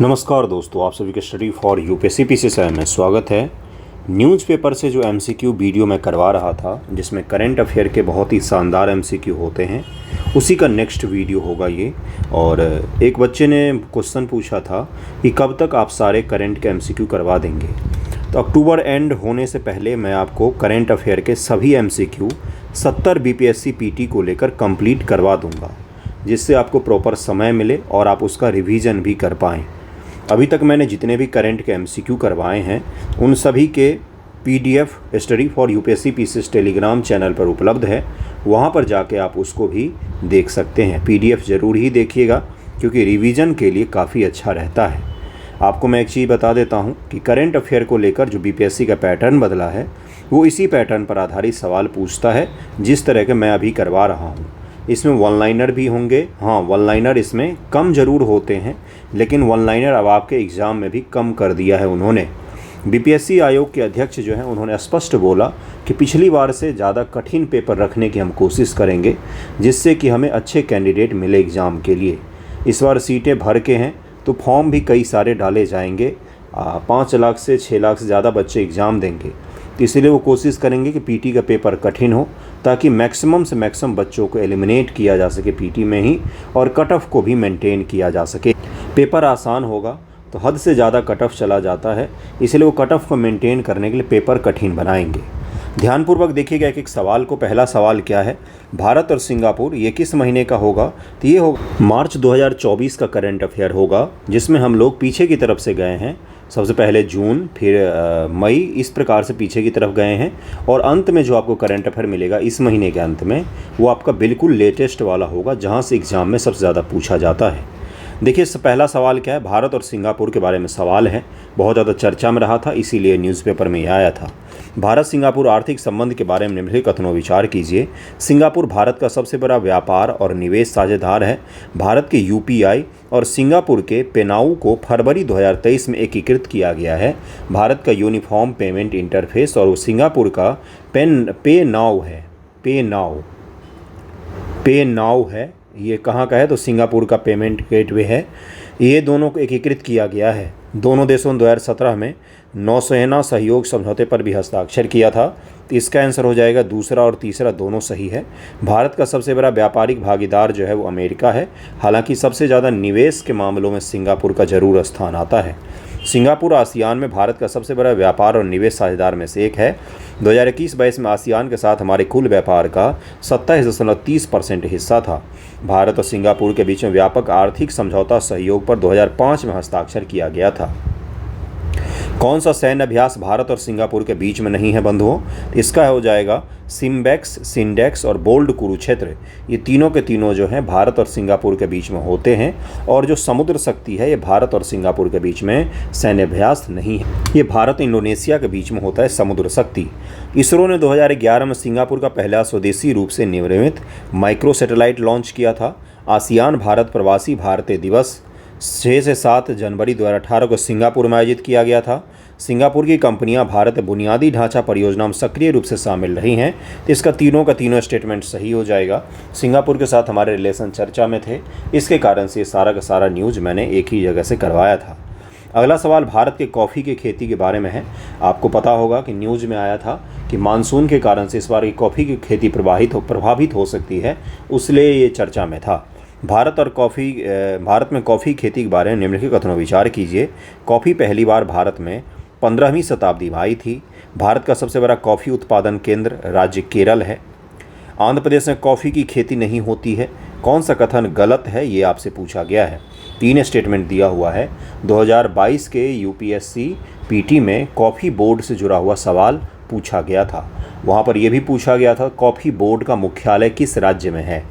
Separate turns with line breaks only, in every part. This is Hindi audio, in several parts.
नमस्कार दोस्तों, आप सभी के स्टडी फॉर यूपीएससी पीसीएसआई में स्वागत है। न्यूज़पेपर से जो एमसीक्यू वीडियो मैं करवा रहा था, जिसमें करंट अफेयर के बहुत ही शानदार एमसीक्यू होते हैं, उसी का नेक्स्ट वीडियो होगा ये। और एक बच्चे ने क्वेश्चन पूछा था कि कब तक आप सारे करंट के एमसीक्यू करवा देंगे। तो अक्टूबर एंड होने से पहले मैं आपको करंट अफेयर के सभी एमसीक्यू 70 बीपीएससी पीटी को लेकर कंप्लीट करवा दूंगा, जिससे आपको प्रॉपर समय मिले और आप उसका रिवीजन भी कर पाएँ। अभी तक मैंने जितने भी करंट के एमसीक्यू करवाए हैं, उन सभी के PDF study for UPSC PCS Telegram channel पर उपलब्ध है। वहां पर जाके आप उसको भी देख सकते हैं। पीडीएफ ज़रूर ही देखिएगा, क्योंकि रिवीजन के लिए काफ़ी अच्छा रहता है। आपको मैं एक चीज़ बता देता हूं कि करंट अफेयर को लेकर जो बीपीएससी का पैटर्न बदला है, वो इसी पैटर्न पर आधारित सवाल पूछता है, जिस तरह के मैं अभी करवा रहा हूँ। इसमें वन लाइनर भी होंगे। हाँ, वन लाइनर इसमें कम ज़रूर होते हैं, लेकिन वन लाइनर अब आपके एग्ज़ाम में भी कम कर दिया है उन्होंने। बीपीएससी आयोग के अध्यक्ष जो हैं, उन्होंने स्पष्ट बोला कि पिछली बार से ज़्यादा कठिन पेपर रखने की हम कोशिश करेंगे, जिससे कि हमें अच्छे कैंडिडेट मिले एग्ज़ाम के लिए। इस बार सीटें भर के हैं, तो फॉर्म भी कई सारे डाले जाएंगे। 5 लाख से 6 लाख से ज़्यादा बच्चे एग्ज़ाम देंगे, तो इसलिए वो कोशिश करेंगे कि पीटी का पेपर कठिन हो, ताकि मैक्सिमम से मैक्सिमम बच्चों को एलिमिनेट किया जा सके पीटी में ही, और कट ऑफ को भी मेंटेन किया जा सके। पेपर आसान होगा तो हद से ज़्यादा कट ऑफ चला जाता है, इसलिए वो कट ऑफ को मेंटेन करने के लिए पेपर कठिन बनाएंगे। ध्यानपूर्वक देखिएगा एक एक सवाल को। पहला सवाल क्या है, भारत और सिंगापुर ये किस महीने का होगा? तो ये होगा मार्च 2024 का करंट अफेयर होगा, जिसमें हम लोग पीछे की तरफ से गए हैं। सबसे पहले जून, फिर मई, इस प्रकार से पीछे की तरफ गए हैं। और अंत में जो आपको करंट अफेयर मिलेगा इस महीने के अंत में, वो आपका बिल्कुल लेटेस्ट वाला होगा, जहाँ से एग्ज़ाम में सबसे ज़्यादा पूछा जाता है। देखिए, पहला सवाल क्या है, भारत और सिंगापुर के बारे में सवाल है। बहुत ज़्यादा चर्चा में रहा था, इसीलिए न्यूज़पेपर में आया था। भारत सिंगापुर आर्थिक संबंध के बारे में निम्नलिखित कथनों विचार कीजिए। सिंगापुर भारत का सबसे बड़ा व्यापार और निवेश साझेदार है। भारत के यूपीआई और सिंगापुर के पेनाउ को फरवरी 2023 में एकीकृत किया गया है। भारत का यूनिफॉर्म पेमेंट इंटरफेस और सिंगापुर का पे नाउ है। ये कहाँ का है? तो सिंगापुर का पेमेंट गेटवे है। ये दोनों को एकीकृत किया गया है। दोनों देशों ने 2017 में नौसेना सहयोग समझौते पर भी हस्ताक्षर किया था। तो इसका आंसर हो जाएगा दूसरा और तीसरा, दोनों सही है। भारत का सबसे बड़ा व्यापारिक भागीदार जो है वो अमेरिका है। हालांकि सबसे ज़्यादा निवेश के मामलों में सिंगापुर का जरूर स्थान आता है। सिंगापुर आसियान में भारत का सबसे बड़ा व्यापार और निवेश साझेदार में से एक है। 2021-22 में आसियान के साथ हमारे कुल व्यापार का 27.30% हिस्सा था। भारत और सिंगापुर के बीच में व्यापक आर्थिक समझौता सहयोग पर 2005 में हस्ताक्षर किया गया था। कौन सा सैन्य अभ्यास भारत और सिंगापुर के बीच में नहीं है बंधुओं? इसका हो जाएगा सिम्बेक्स, सिंडेक्स और बोल्ड कुरुक्षेत्र। ये तीनों के तीनों जो हैं भारत और सिंगापुर के बीच में होते हैं। और जो समुद्र शक्ति है, ये भारत और सिंगापुर के बीच में सैन्य अभ्यास नहीं है, ये भारत इंडोनेशिया के बीच में होता है समुद्र शक्ति। इसरो ने 2011 में सिंगापुर का पहला स्वदेशी रूप से निर्मित माइक्रो सैटेलाइट लॉन्च किया था। आसियान भारत प्रवासी भारतीय दिवस 6 से 7 जनवरी 2018 को सिंगापुर में आयोजित किया गया था। सिंगापुर की कंपनियां भारत बुनियादी ढांचा परियोजना में सक्रिय रूप से शामिल रही हैं। तो इसका तीनों का तीनों स्टेटमेंट सही हो जाएगा। सिंगापुर के साथ हमारे रिलेशन चर्चा में थे, इसके कारण से ये सारा का सारा न्यूज़ मैंने एक ही जगह से करवाया था। अगला सवाल भारत के कॉफ़ी की खेती के बारे में है। आपको पता होगा कि न्यूज़ में आया था कि मानसून के कारण से इस बार की कॉफ़ी की खेती प्रभावित हो सकती है, उसलिए ये चर्चा में था। भारत में कॉफ़ी खेती के बारे में निम्नलिखित कथनों विचार कीजिए। कॉफ़ी पहली बार भारत में 15वीं शताब्दी में आई थी। भारत का सबसे बड़ा कॉफ़ी उत्पादन केंद्र राज्य केरल है। आंध्र प्रदेश में कॉफ़ी की खेती नहीं होती है। कौन सा कथन गलत है, ये आपसे पूछा गया है। 3 स्टेटमेंट दिया हुआ है। 2022 के यूपीएससी पीटी में कॉफ़ी बोर्ड से जुड़ा हुआ सवाल पूछा गया था। वहाँ पर यह भी पूछा गया था कॉफ़ी बोर्ड का मुख्यालय किस राज्य में है,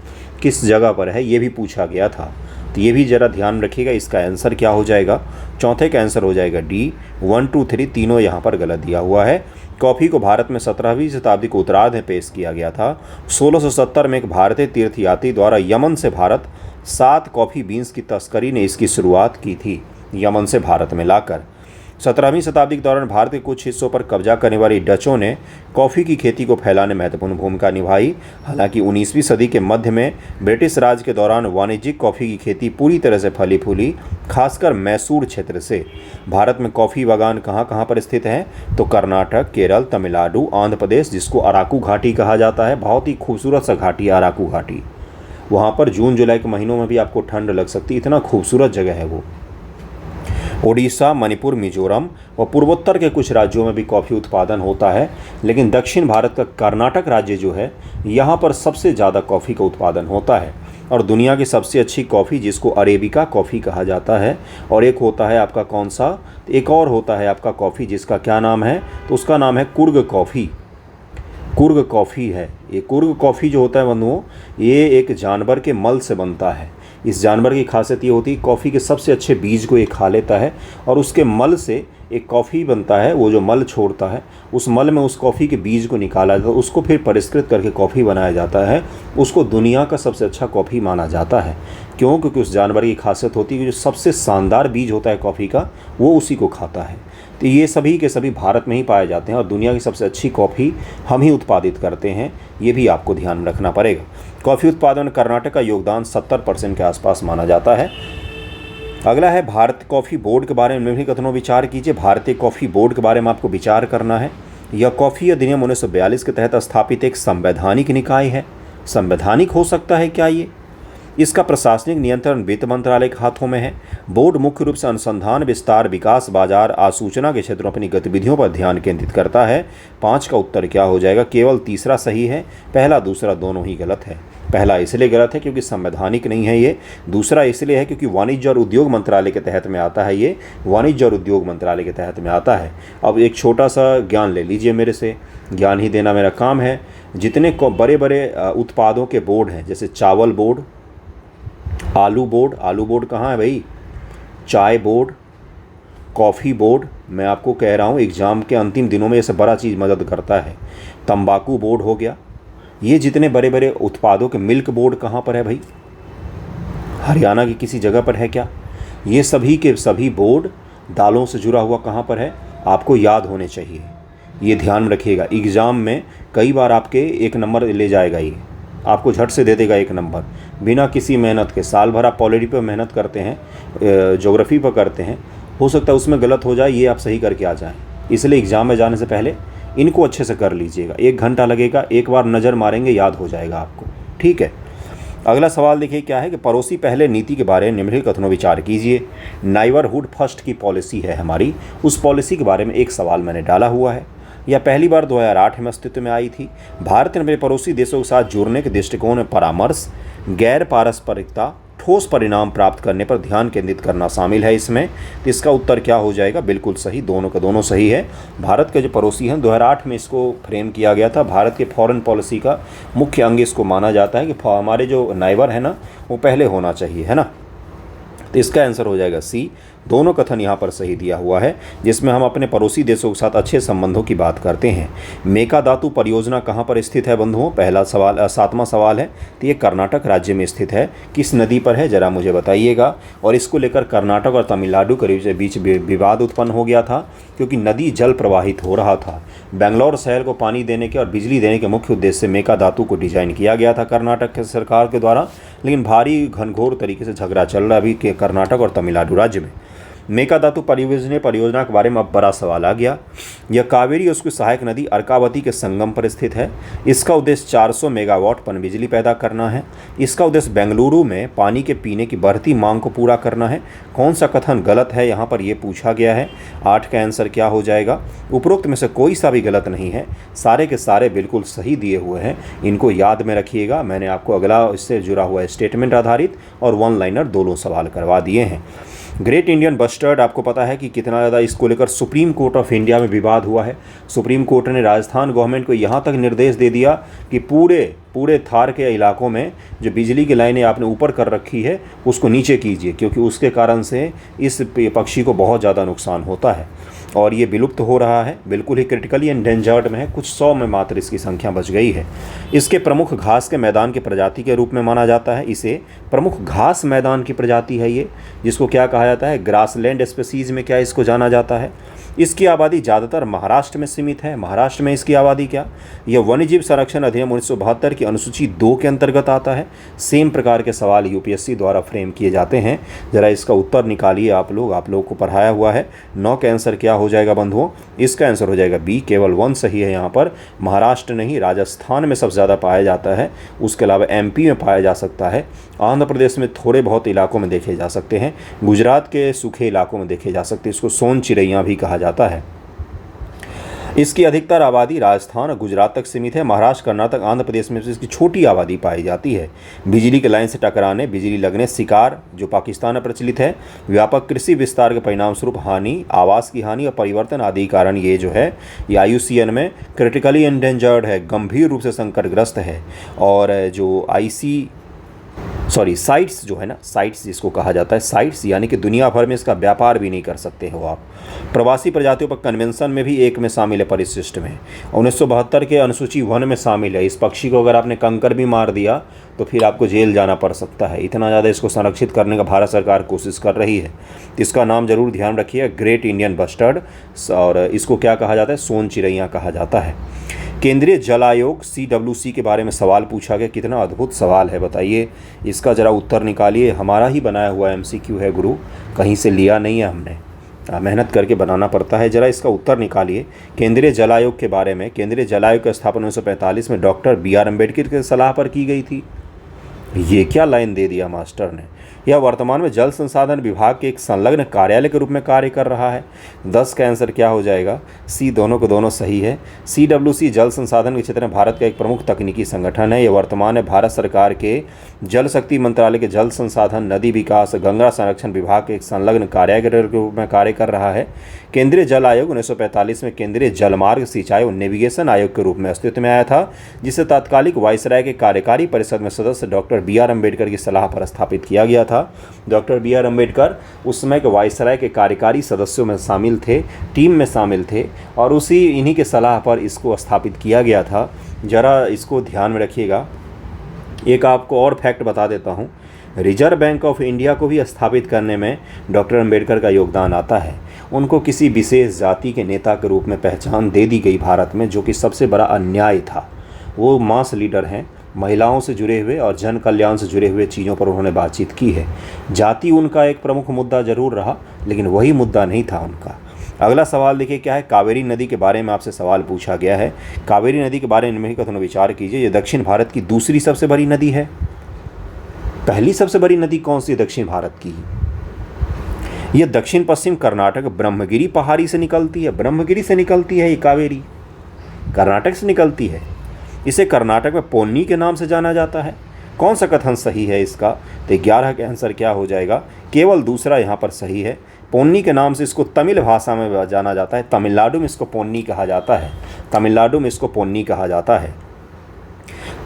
किस जगह पर है, ये भी पूछा गया था। तो ये भी ज़रा ध्यान रखिएगा। इसका आंसर क्या हो जाएगा? चौथे का आंसर हो जाएगा डी। 1, 2, 3 तीनों यहाँ पर गलत दिया हुआ है। कॉफ़ी को भारत में 17वीं शताब्दी के उत्तरार्ध में पेश किया गया था। 1670 में एक भारतीय तीर्थयात्री द्वारा यमन से भारत 7 कॉफ़ी बीन्स की तस्करी ने इसकी शुरुआत की थी, यमन से भारत में लाकर। 17वीं शताब्दी के दौरान भारत के कुछ हिस्सों पर कब्जा करने वाली डचों ने कॉफ़ी की खेती को फैलाने में महत्वपूर्ण भूमिका निभाई। हालांकि 19वीं सदी के मध्य में ब्रिटिश राज के दौरान वाणिज्यिक कॉफ़ी की खेती पूरी तरह से फली फूली, खासकर मैसूर क्षेत्र से। भारत में कॉफ़ी बागान कहाँ कहाँ पर स्थित हैं तो कर्नाटक, केरल, तमिलनाडु, आंध्र प्रदेश, जिसको अराकू घाटी कहा जाता है, बहुत ही खूबसूरत सा घाटी है अराकू घाटी। वहाँ पर जून जुलाई के महीनों में भी आपको ठंड लग सकती है, इतना खूबसूरत जगह है वो। ओडिशा, मणिपुर, मिजोरम और पूर्वोत्तर के कुछ राज्यों में भी कॉफ़ी उत्पादन होता है, लेकिन दक्षिण भारत का कर्नाटक राज्य जो है यहाँ पर सबसे ज़्यादा कॉफ़ी का उत्पादन होता है। और दुनिया की सबसे अच्छी कॉफ़ी जिसको अरेबिका कॉफ़ी कहा जाता है। और एक होता है आपका कौन सा, एक और होता है आपका कॉफ़ी जिसका क्या नाम है, तो उसका नाम है कुर्ग कॉफ़ी। कुर्ग कॉफ़ी है ये। कुर्ग कॉफ़ी जो होता है बंधुओं, ये एक जानवर के मल से बनता है। इस जानवर की खासियत ये होती है कॉफ़ी के सबसे अच्छे बीज को ये खा लेता है और उसके मल से एक कॉफ़ी बनता है। वो जो मल छोड़ता है उस मल में उस कॉफ़ी के बीज को निकाला जाता है, उसको फिर परिष्कृत करके कॉफ़ी बनाया जाता है। उसको दुनिया का सबसे अच्छा कॉफ़ी माना जाता है। क्यों? क्योंकि उस जानवर की खासियत होती है कि जो सबसे शानदार बीज होता है कॉफ़ी का वो उसी को खाता है। तो ये सभी के सभी भारत में ही पाए जाते हैं और दुनिया की सबसे अच्छी कॉफ़ी हम ही उत्पादित करते हैं, ये भी आपको ध्यान में रखना पड़ेगा। कॉफ़ी उत्पादन में कर्नाटक का योगदान 70% के आसपास माना जाता है। अगला है भारत कॉफ़ी बोर्ड के बारे में निम्नलिखित कथनों विचार कीजिए। भारतीय कॉफ़ी बोर्ड के बारे में आपको विचार करना है। यह कॉफ़ी अधिनियम 1942 के तहत स्थापित एक संवैधानिक निकाय है। संवैधानिक हो सकता है क्या ये? इसका प्रशासनिक नियंत्रण वित्त मंत्रालय के हाथों में है। बोर्ड मुख्य रूप से अनुसंधान, विस्तार, विकास, बाजार, आसूचना के क्षेत्रों में अपनी गतिविधियों पर ध्यान केंद्रित करता है। 5 का उत्तर क्या हो जाएगा? केवल तीसरा सही है, पहला दूसरा दोनों ही गलत है। पहला इसलिए गलत है क्योंकि संवैधानिक नहीं है ये। दूसरा इसलिए है क्योंकि वाणिज्य और उद्योग मंत्रालय के तहत में आता है। ये वाणिज्य और उद्योग मंत्रालय के तहत में आता है। अब एक छोटा सा ज्ञान ले लीजिए मेरे से, ज्ञान ही देना मेरा काम है। जितने बड़े बड़े उत्पादों के बोर्ड हैं, जैसे चावल बोर्ड, आलू बोर्ड कहाँ है भाई, चाय बोर्ड, कॉफ़ी बोर्ड, मैं आपको कह रहा हूँ एग्ज़ाम के अंतिम दिनों में ये बड़ा चीज़ मदद करता है। तंबाकू बोर्ड हो गया। ये जितने बड़े बड़े उत्पादों के, मिल्क बोर्ड कहाँ पर है भाई, हरियाणा की किसी जगह पर है क्या? ये सभी के सभी बोर्ड दालों से जुड़ा हुआ कहाँ पर है, आपको याद होने चाहिए। ये ध्यान रखिएगा, एग्ज़ाम में कई बार आपके 1 नंबर ले जाएगा, ये आपको झट से दे देगा 1 नंबर बिना किसी मेहनत के। साल भर आप पॉलिटी पर मेहनत करते हैं, ज्योग्राफी पर करते हैं, हो सकता है उसमें गलत हो जाए, ये आप सही करके आ जाएं। इसलिए एग्ज़ाम में जाने से पहले इनको अच्छे से कर लीजिएगा। 1 घंटा लगेगा, एक बार नज़र मारेंगे याद हो जाएगा आपको, ठीक है। अगला सवाल देखिए क्या है कि पड़ोसी पहले नीति के बारे में निम्नलिखित कथनों विचार कीजिए। नाइबरहुड फर्स्ट की पॉलिसी है हमारी, उस पॉलिसी के बारे में एक सवाल मैंने डाला हुआ है। यह पहली बार 2008 में अस्तित्व में आई थी। भारत ने अपने पड़ोसी देशों के साथ जुड़ने के दृष्टिकोण में परामर्श, गैर पारस्परिकता, ठोस परिणाम प्राप्त करने पर ध्यान केंद्रित करना शामिल है इसमें। तो इसका उत्तर क्या हो जाएगा? बिल्कुल सही, दोनों का दोनों सही है। भारत के जो पड़ोसी हैं 2008 में इसको फ्रेम किया गया था। भारत के फॉरेन पॉलिसी का मुख्य अंग इसको माना जाता है कि हमारे जो नाइबर है ना वो पहले होना चाहिए, है ना। तो इसका आंसर हो जाएगा सी। दोनों कथन यहाँ पर सही दिया हुआ है, जिसमें हम अपने पड़ोसी देशों के साथ अच्छे संबंधों की बात करते हैं। मेकादातु परियोजना कहाँ पर स्थित है बंधुओं? पहला सवाल 7वां सवाल है। तो ये कर्नाटक राज्य में स्थित है। किस नदी पर है जरा मुझे बताइएगा। और इसको लेकर कर्नाटक और तमिलनाडु के बीच विवाद उत्पन्न हो गया था, क्योंकि नदी जल प्रवाहित हो रहा था। बेंगलोर शहर को पानी देने के और बिजली देने के मुख्य उद्देश्य से मेकादातु को डिजाइन किया गया था कर्नाटक के सरकार के द्वारा, लेकिन भारी घनघोर तरीके से झगड़ा चल रहा है अभी के कर्नाटक और तमिलनाडु राज्य में। मेकादातु परियोजना के बारे में अब बड़ा सवाल आ गया। यह कावेरी और उसकी सहायक नदी अर्कावती के संगम पर स्थित है। इसका उद्देश्य 400 मेगावाट पनबिजली पैदा करना है। इसका उद्देश्य बेंगलुरु में पानी के पीने की बढ़ती मांग को पूरा करना है। कौन सा कथन गलत है यहाँ पर ये पूछा गया है। 8 का आंसर क्या हो जाएगा? उपरोक्त में से कोई सा भी गलत नहीं है, सारे के सारे बिल्कुल सही दिए हुए हैं। इनको याद में रखिएगा। मैंने आपको अगला इससे जुड़ा हुआ स्टेटमेंट आधारित और 1 लाइनर दोनों सवाल करवा दिए हैं। ग्रेट इंडियन बस्टर्ड आपको पता है कि कितना ज़्यादा इसको लेकर सुप्रीम कोर्ट ऑफ इंडिया में विवाद हुआ है। सुप्रीम कोर्ट ने राजस्थान गवर्नमेंट को यहाँ तक निर्देश दे दिया कि पूरे थार के इलाकों में जो बिजली की लाइनें आपने ऊपर कर रखी है उसको नीचे कीजिए, क्योंकि उसके कारण से इस पक्षी को बहुत ज़्यादा नुकसान होता है और ये विलुप्त हो रहा है, बिल्कुल ही क्रिटिकली एंडेंजर्ड में है। कुछ 100 में मात्र इसकी संख्या बच गई है। इसके प्रमुख घास के मैदान की प्रजाति के रूप में माना जाता है। इसे प्रमुख घास मैदान की प्रजाति है ये, जिसको क्या कहा जाता है? ग्रासलैंड स्पीसीज में क्या इसको जाना जाता है। इसकी आबादी ज़्यादातर महाराष्ट्र में सीमित है। महाराष्ट्र में इसकी आबादी क्या? यह वन्यजीव संरक्षण अधिनियम 1972 की अनुसूची 2 के अंतर्गत आता है। सेम प्रकार के सवाल यूपीएससी द्वारा फ्रेम किए जाते हैं। ज़रा इसका उत्तर निकालिए आप लोगों को पढ़ाया हुआ है। 9 का आंसर क्या हो जाएगा बंधुओं? इसका आंसर हो जाएगा बी, केवल 1 सही है यहाँ पर। महाराष्ट्र नहीं, राजस्थान में सबसे ज़्यादा पाया जाता है। उसके अलावा एमपी में पाया जा सकता है, आंध्र प्रदेश में थोड़े बहुत इलाकों में देखे जा सकते हैं, गुजरात के सूखे इलाकों में देखे जा सकते हैं। इसको सोन चिड़ैया भी कहा जाता है। इसकी अधिकतर आबादी राजस्थान और गुजरात तक सीमित है। महाराष्ट्र, कर्नाटक, आंध्र प्रदेश में इसकी छोटी आबादी पाई जाती है। बिजली के लाइन से टकराने, बिजली लगने, शिकार जो पाकिस्तान में प्रचलित है, व्यापक कृषि विस्तार के परिणाम स्वरूप हानि, आवास की हानि और परिवर्तन आदि कारण ये जो है ये IUCN में क्रिटिकली एंडेंजर्ड है, गंभीर रूप से संकटग्रस्त है। और जो साइट्स जो है ना, साइट्स जिसको कहा जाता है, साइट्स यानी कि दुनिया भर में इसका व्यापार भी नहीं कर सकते हो आप। प्रवासी प्रजातियों पर कन्वेंशन में भी 1 में शामिल है, परिशिष्ट में 1972 के अनुसूची 1 में शामिल है। इस पक्षी को अगर आपने कंकर भी मार दिया तो फिर आपको जेल जाना पड़ सकता है। इतना ज़्यादा इसको संरक्षित करने का भारत सरकार कोशिश कर रही है। इसका नाम जरूर ध्यान रखिए, ग्रेट इंडियन बस्टर्ड, और इसको क्या कहा जाता है? सोन चिड़ैया कहा जाता है। केंद्रीय जल आयोग CWC के बारे में सवाल पूछा गया। कितना अद्भुत सवाल है बताइए, इसका ज़रा उत्तर निकालिए। हमारा ही बनाया हुआ MCQ है गुरु, कहीं से लिया नहीं है हमने, मेहनत करके बनाना पड़ता है। ज़रा इसका उत्तर निकालिए। केंद्रीय जल आयोग के बारे में, केंद्रीय जल आयोग की स्थापना 1945 में डॉक्टर BR अम्बेडकर की सलाह पर की गई थी। ये क्या लाइन दे दिया मास्टर ने। यह वर्तमान में जल संसाधन विभाग के एक संलग्न कार्यालय के रूप में कार्य कर रहा है। 10 का आंसर क्या हो जाएगा? सी, दोनों को दोनों सही है। CWC जल संसाधन के क्षेत्र में भारत का एक प्रमुख तकनीकी संगठन है। यह वर्तमान में भारत सरकार के जल शक्ति मंत्रालय के जल संसाधन, नदी विकास, गंगा संरक्षण विभाग के एक संलग्न कार्यालय के रूप में कार्य कर रहा है। केंद्रीय जल आयोग 1945 में केंद्रीय जलमार्ग, सिंचाई और नेविगेशन आयोग के रूप में अस्तित्व में आया था, जिसे तात्कालिक वायसराय के कार्यकारी परिषद में सदस्य डॉक्टर BR अम्बेडकर की सलाह पर स्थापित किया गया था। डॉक्टर BR अम्बेडकर उस समय के वायसराय के कार्यकारी सदस्यों में शामिल थे, टीम में शामिल थे, और इन्हीं के सलाह पर इसको स्थापित किया गया था। ज़रा इसको ध्यान में रखिएगा। एक आपको और फैक्ट बता देता हूँ, रिजर्व बैंक ऑफ इंडिया को भी स्थापित करने में डॉक्टर अम्बेडकर का योगदान आता है। उनको किसी विशेष जाति के नेता के रूप में पहचान दे दी गई भारत में, जो कि सबसे बड़ा अन्याय था। वो मास लीडर हैं, महिलाओं से जुड़े हुए और जन कल्याण से जुड़े हुए चीज़ों पर उन्होंने बातचीत की है। जाति उनका एक प्रमुख मुद्दा जरूर रहा, लेकिन वही मुद्दा नहीं था उनका। अगला सवाल देखिए क्या है। कावेरी नदी के बारे में आपसे सवाल पूछा गया है। कावेरी नदी के बारे में कथन विचार कीजिए। ये दक्षिण भारत की दूसरी सबसे बड़ी नदी है। पहली सबसे बड़ी नदी कौन सी दक्षिण भारत की? यह दक्षिण पश्चिम कर्नाटक ब्रह्मगिरी पहाड़ी से निकलती है। ब्रह्मगिरी से निकलती है ये कावेरी, कर्नाटक से निकलती है। इसे कर्नाटक में पोन्नी के नाम से जाना जाता है। कौन सा कथन सही है इसका? तो 11 का आंसर क्या हो जाएगा? केवल दूसरा यहाँ पर सही है। पोन्नी के नाम से इसको तमिल भाषा में जाना जाता है। तमिलनाडु में इसको पोन्नी कहा जाता है। तमिलनाडु में इसको पोन्नी कहा जाता है।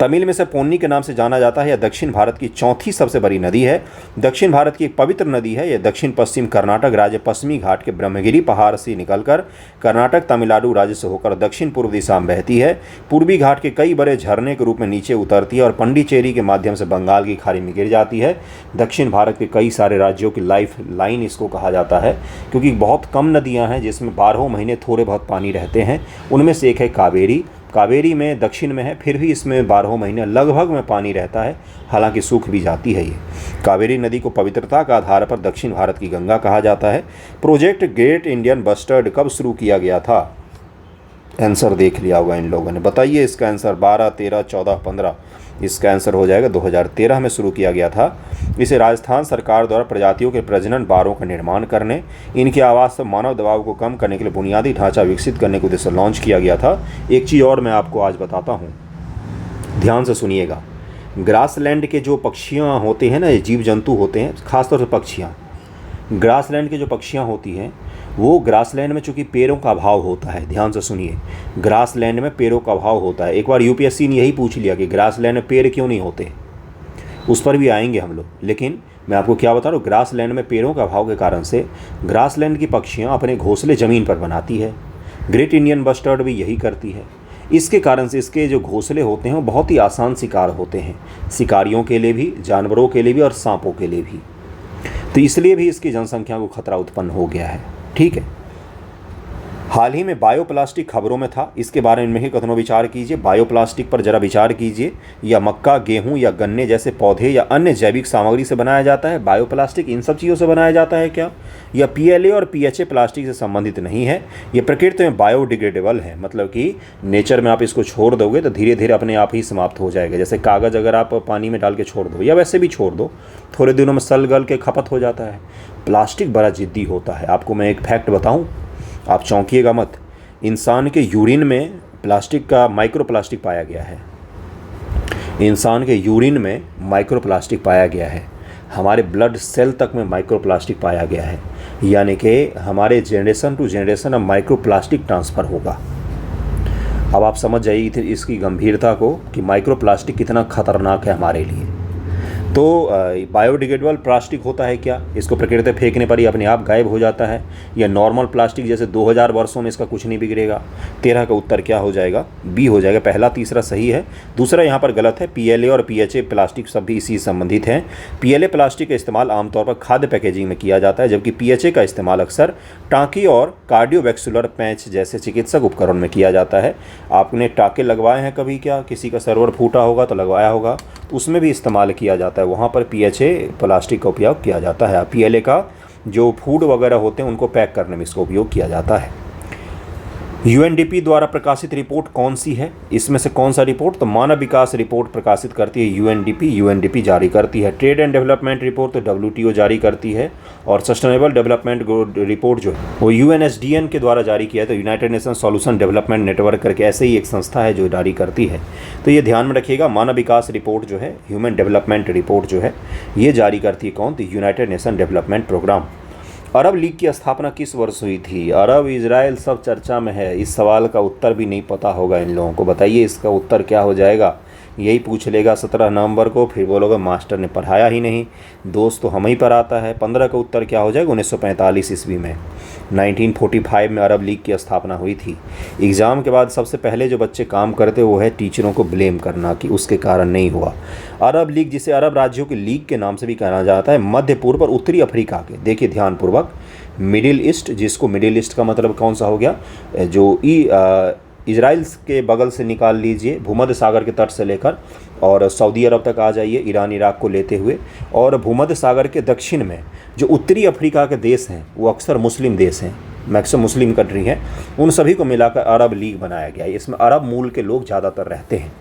तमिल में से पोन्नी के नाम से जाना जाता है। यह दक्षिण भारत की चौथी सबसे बड़ी नदी है। दक्षिण भारत की एक पवित्र नदी है। यह दक्षिण पश्चिम कर्नाटक राज्य पश्चिमी घाट के ब्रह्मगिरी पहाड़ से निकलकर कर्नाटक तमिलनाडु राज्य से होकर दक्षिण पूर्व दिशा में बहती है। पूर्वी घाट के कई बड़े झरने के रूप में नीचे उतरती है और पंडिचेरी के माध्यम से बंगाल की खाड़ी में गिर जाती है। दक्षिण भारत के कई सारे राज्यों की लाइफ लाइन इसको कहा जाता है, क्योंकि बहुत कम नदियाँ हैं जिसमें 12 महीने थोड़े बहुत पानी रहते हैं। उनमें से एक है कावेरी। कावेरी में दक्षिण में है, फिर भी इसमें 12 महीने लगभग में पानी रहता है, हालांकि सूख भी जाती है। ये कावेरी नदी को पवित्रता का आधार पर दक्षिण भारत की गंगा कहा जाता है। प्रोजेक्ट ग्रेट इंडियन बस्टर्ड कब शुरू किया गया था? आंसर देख लिया होगा इन लोगों ने। बताइए इसका आंसर। 12, 13, 14, 15। इसका आंसर हो जाएगा 2013 में शुरू किया गया था। इसे राजस्थान सरकार द्वारा प्रजातियों के प्रजनन बारों का निर्माण करने, इनके आवास पर मानव दबाव को कम करने के लिए बुनियादी ढांचा विकसित करने के उद्देश्य से लॉन्च किया गया था। एक चीज़ और मैं आपको आज बताता हूँ, ध्यान से सुनिएगा। ग्रासलैंड के जो पक्षियाँ होते हैं ना, ये जीव जंतु होते हैं, खासतौर से पक्षियाँ, ग्रासलैंड की जो पक्षियाँ होती हैं वो ग्रासलैंड में चूंकि पेड़ों का अभाव होता है, ध्यान से सुनिए, ग्रासलैंड में पेड़ों का अभाव होता है। एक बार यूपीएससी ने यही पूछ लिया कि ग्रासलैंड में पेड़ क्यों नहीं होते, उस पर भी आएंगे हम लोग। लेकिन मैं आपको क्या बता रहा हूँ, ग्रासलैंड में पेड़ों का अभाव के कारण से ग्रासलैंड की पक्षियाँ अपने घोंसले ज़मीन पर बनाती है। ग्रेट इंडियन बस्टर्ड भी यही करती है। इसके कारण से इसके जो घोंसले होते हैं वो बहुत ही आसान शिकार होते हैं, शिकारियों के लिए भी, जानवरों के लिए भी और सांपों के लिए भी। तो इसलिए भी इसकी जनसंख्या को खतरा उत्पन्न हो गया है। ठीक है, हाल ही में बायोप्लास्टिक खबरों में था, इसके बारे में ही कथनों विचार कीजिए। बायोप्लास्टिक पर जरा विचार कीजिए। या मक्का, गेहूं या गन्ने जैसे पौधे या अन्य जैविक सामग्री से बनाया जाता है? बायोप्लास्टिक इन सब चीज़ों से बनाया जाता है क्या? या PLA और PHA प्लास्टिक से संबंधित नहीं है? ये प्रकृति में बायोडिग्रेडेबल है, मतलब कि नेचर में आप इसको छोड़ दोगे तो धीरे धीरे अपने आप ही समाप्त हो जाएगा। जैसे कागज़ अगर आप पानी में डाल के छोड़ दो या वैसे भी छोड़ दो, थोड़े दिनों में सल गल के खपत हो जाता है। प्लास्टिक बड़ा जिद्दी होता है। आपको मैं एक फैक्ट बताऊँ, आप चौंकिएगा मत। इंसान के यूरिन में प्लास्टिक का माइक्रोप्लास्टिक पाया गया है। इंसान के यूरिन में माइक्रोप्लास्टिक पाया गया है। हमारे ब्लड सेल तक में माइक्रोप्लास्टिक पाया गया है। यानी कि हमारे जनरेशन टू जनरेशन अब माइक्रोप्लास्टिक ट्रांसफ़र होगा। अब आप समझ जाइए इसकी गंभीरता को कि माइक्रोप्लास्टिक कितना खतरनाक है हमारे लिए। तो बायोडिग्रेडेबल प्लास्टिक होता है क्या? इसको प्रकृति में फेंकने पर ही अपने आप गायब हो जाता है? या नॉर्मल प्लास्टिक जैसे 2000 वर्षों में इसका कुछ नहीं बिगड़ेगा? 13 का उत्तर क्या हो जाएगा? बी हो जाएगा। पहला तीसरा सही है, दूसरा यहाँ पर गलत है। PLA और PHA प्लास्टिक सब भी इसी से संबंधित हैं। PLA प्लास्टिक का इस्तेमाल आमतौर पर खाद्य पैकेजिंग में किया जाता है, जबकि PHA का इस्तेमाल अक्सर टाँकी और कार्डियोवैस्कुलर पैच जैसे चिकित्सक उपकरण में किया जाता है। आपने टाँके लगवाए हैं कभी क्या? किसी का सर्वर फूटा होगा तो लगवाया होगा, उसमें भी इस्तेमाल किया जाता है। वहाँ पर PHA प्लास्टिक का उपयोग किया जाता है। PLA का जो फूड वगैरह होते हैं उनको पैक करने में इसका उपयोग किया जाता है। UNDP द्वारा प्रकाशित रिपोर्ट कौन सी है? इसमें से कौन सा रिपोर्ट? तो मानव विकास रिपोर्ट प्रकाशित करती है UNDP जारी करती है। ट्रेड एंड डेवलपमेंट रिपोर्ट तो WTO जारी करती है। और सस्टेनेबल डेवलपमेंट रिपोर्ट जो है वो UNSDN के द्वारा जारी किया है, तो United nation solution development network करके ऐसे ही एक संस्था है जो जारी करती है। तो ये ध्यान में रखिएगा, मानव विकास रिपोर्ट जो है, ह्यूमन डेवलपमेंट रिपोर्ट जो है, ये जारी करती है कौन? तो यूनाइटेड नेशन डेवलपमेंट प्रोग्राम। अरब लीग की स्थापना किस वर्ष हुई थी? अरब, इजराइल सब चर्चा में है। इस सवाल का उत्तर भी नहीं पता होगा इन लोगों को। बताइए इसका उत्तर क्या हो जाएगा? यही पूछ लेगा 17 नवंबर को, फिर बोलोगे मास्टर ने पढ़ाया ही नहीं। दोस्त तो हम ही पर आता है। 15 का उत्तर क्या हो जाएगा? 1945 ईस्वी में, 1945 में अरब लीग की स्थापना हुई थी। एग्ज़ाम के बाद सबसे पहले जो बच्चे काम करते वो है टीचरों को ब्लेम करना कि उसके कारण नहीं हुआ। अरब लीग, जिसे अरब राज्यों की लीग के नाम से भी कहा जाता है, मध्य पूर्व और उत्तरी अफ्रीका के, देखिए ध्यानपूर्वक, मिडिल ईस्ट, जिसको मिडिल ईस्ट का मतलब कौन सा हो गया? जो इजराइल के बगल से निकाल लीजिए, भूमध्य सागर के तट से लेकर और सऊदी अरब तक आ जाइए, ईरान इराक को लेते हुए, और भूमध्य सागर के दक्षिण में जो उत्तरी अफ्रीका के देश हैं वो अक्सर मुस्लिम देश हैं, मैक्सिमम मुस्लिम कंट्री हैं, उन सभी को मिलाकर अरब लीग बनाया गया है। इसमें अरब मूल के लोग ज़्यादातर रहते हैं।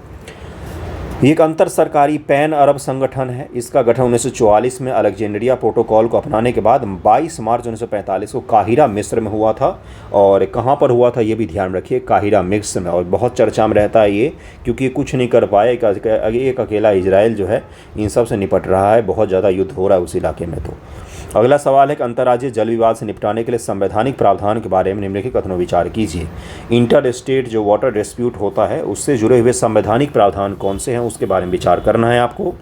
एक अंतर सरकारी पैन अरब संगठन है। इसका गठन 1944 में अलेक्जेंड्रिया प्रोटोकॉल को अपनाने के बाद 22 मार्च 1945 को काहिरा मिस्र में हुआ था। और कहाँ पर हुआ था ये भी ध्यान रखिए, काहिरा मिस्र में। और बहुत चर्चा में रहता है ये, क्योंकि कुछ नहीं कर पाए, एक अकेला इजराइल जो है इन सब से निपट रहा है, बहुत ज़्यादा युद्ध हो रहा है उस इलाके में। तो अगला सवाल है कि अंतर्राज्यीय जल विवाद से निपटाने के लिए संवैधानिक प्रावधान के बारे में निम्नलिखित कथनों विचार कीजिए। इंटर स्टेट जो वाटर डिस्प्यूट होता है उससे जुड़े हुए संवैधानिक प्रावधान कौन से हैं उसके बारे में विचार करना है आपको।